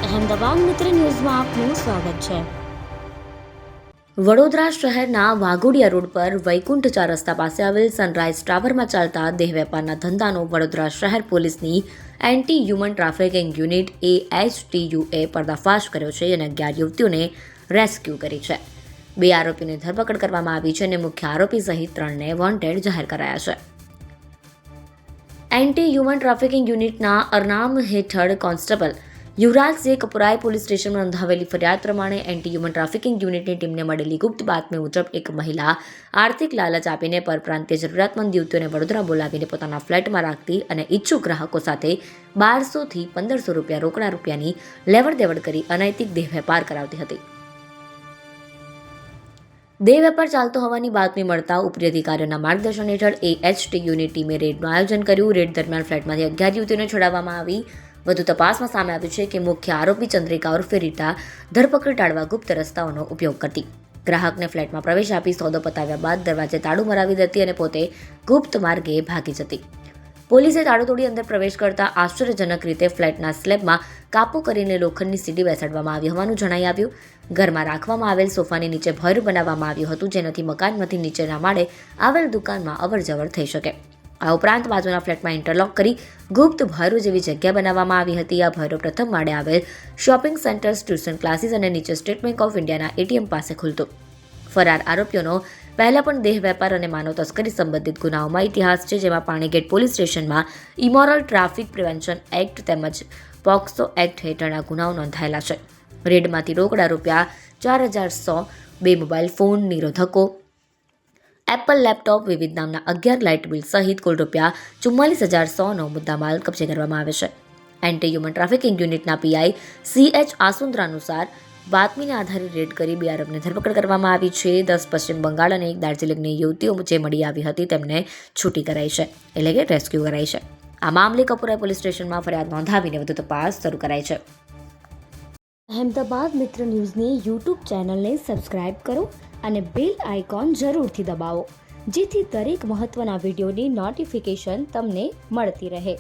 અહેમદાબાદ મિત્ર ન્યૂઝમાં આપનું સ્વાગત છે। વડોદરા શહેરના વાઘોડિયા રોડ પર વૈકુંઠ 4 રસ્તા પાસે આવેલ સનરાઈઝ ટાવરમાં ચાલતા દેહ વેપારના ધંધાનો વડોદરા શહેર પોલીસની એન્ટી હ્યુમન ટ્રાફિકિંગ યુનિટ AHTUએ પર્દાફાશ કર્યો છે અને 11 યુવતીઓને રેસ્ક્યુ કરી છે। 2 આરોપીઓની ધરપકડ કરવામાં આવી છે અને મુખ્ય આરોપી સહિત 3ને વોન્ટેડ જાહેર કરાયા છે। એન્ટી હ્યુમન ટ્રાફિકિંગ યુનિટના અરનામ હેઠળ કોન્સ્ટેબલ યુવરાજસિંહ કપુરાએ પોલીસ સ્ટેશનમાં નોંધાવેલી ફરિયાદ પ્રમાણે એન્ટી હ્યુમન ટ્રાફિકિંગ યુનિટની ટીમને મળેલી ગુપ્ત બાતમી મુજબ એક મહિલા આર્થિક લાલચ આપીને પરપ્રાંતીય જરૂરિયાતમંદ યુવતીઓને વડોદરા બોલાવીને પોતાના ફ્લેટમાં રાખતી અને ઈચ્છુક ગ્રાહકો સાથે 1200 થી 1500 રૂપિયા રોકડા રૂપિયાની લેવડ દેવડ કરી અનૈતિક દેહ વેપાર કરાવતી હતી। દેહ વેપાર ચાલતો હોવાની બાતમી મળતા ઉપરી અધિકારીઓના માર્ગદર્શન હેઠળ AHTUની ટીમે રેડનું આયોજન કર્યું। રેડ દરમિયાન ફ્લેટમાંથી 11 યુવતીઓને છોડાવવામાં આવી। વધુ તપાસમાં સામે આવ્યું છે કે મુખ્ય આરોપી ચંદ્રિકા ઉર્ફે રીટા ધરપકડ ટાળવા ગુપ્ત રસ્તાઓનો ઉપયોગ કરતી, ગ્રાહકને ફ્લેટમાં પ્રવેશ આપી સોદો પતાવ્યા બાદ દરવાજે તાળું મરાવી દેતી અને પોતે ગુપ્ત માર્ગે ભાગી જતી। પોલીસે તાળું તોડી અંદર પ્રવેશ કરતા આશ્ચર્યજનક રીતે ફ્લેટના સ્લેબમાં કાપો કરીને લોખંડની સીડી બેસાડવામાં આવી હોવાનું જણાઈ આવ્યું। ઘરમાં રાખવામાં આવેલ સોફાની નીચે ભોંયરું બનાવવામાં આવ્યું હતું, જેનાથી મકાનમાંથી નીચેના માળે આવેલ દુકાનમાં અવરજવર થઈ શકે। આ ઉપરાંત બાજુના ફ્લેટમાં ઇન્ટરલોક કરી ગુપ્ત ભોંયરું જેવી જગ્યા બનાવવામાં આવી હતી। આ ભોંયરું પ્રથમ માળે આવેલ શોપિંગ સેન્ટર્સ, ટ્યુશન ક્લાસીસ અને નીચે સ્ટેટ બેંક ઓફ ઇન્ડિયાના ATM પાસે ખુલતો। ફરાર આરોપીઓનો પહેલા પણ દેહ વેપાર અને માનવ તસ્કરી સંબંધિત ગુનાઓમાં ઇતિહાસ છે, જેમાં પાણીગેટ પોલીસ સ્ટેશનમાં ઇમોરલ ટ્રાફિક પ્રિવેન્શન એક્ટ તેમજ પોક્સો એક્ટ હેઠળના ગુનાઓ નોંધાયેલા છે। રેડમાંથી રોકડા રૂપિયા 4100, 2 મોબાઈલ ફોન, નિરોધકો, એપલ લેપટોપ, વિવિધ નામના 11 લાઇટ બિલ સહિત કુલ રૂપિયા 44100નો મુદ્દામાલ કબજે કરવામાં આવે છે। એન્ટી હ્યુમન ટ્રાફિકિંગ યુનિટના PI CH આસુંદ્રા અનુસાર બાતમીને આધારે રેડ કરી 2 આરોપીને ધરપકડ કરવામાં આવી છે। 10 પશ્ચિમ બંગાળ અને 1 દાર્જિલિંગની યુવતીઓ જે મળી આવી હતી તેમને છૂટી કરાઈ છે, એટલે કે રેસ્ક્યુ કરાઈ છે। આ મામલે કપુરાઈ પોલીસ સ્ટેશનમાં ફરિયાદ નોંધાવીને વધુ તપાસ શરૂ કરાઈ છે। અહેમદાબાદ મિત્ર ન્યૂઝની YouTube ચેનલને સબસ્ક્રાઇબ કરો અને બેલ આઇકોન જરૂરથી દબાવો, જેથી દરેક મહત્વના વિડીયોની નોટિફિકેશન તમને મળતી રહે।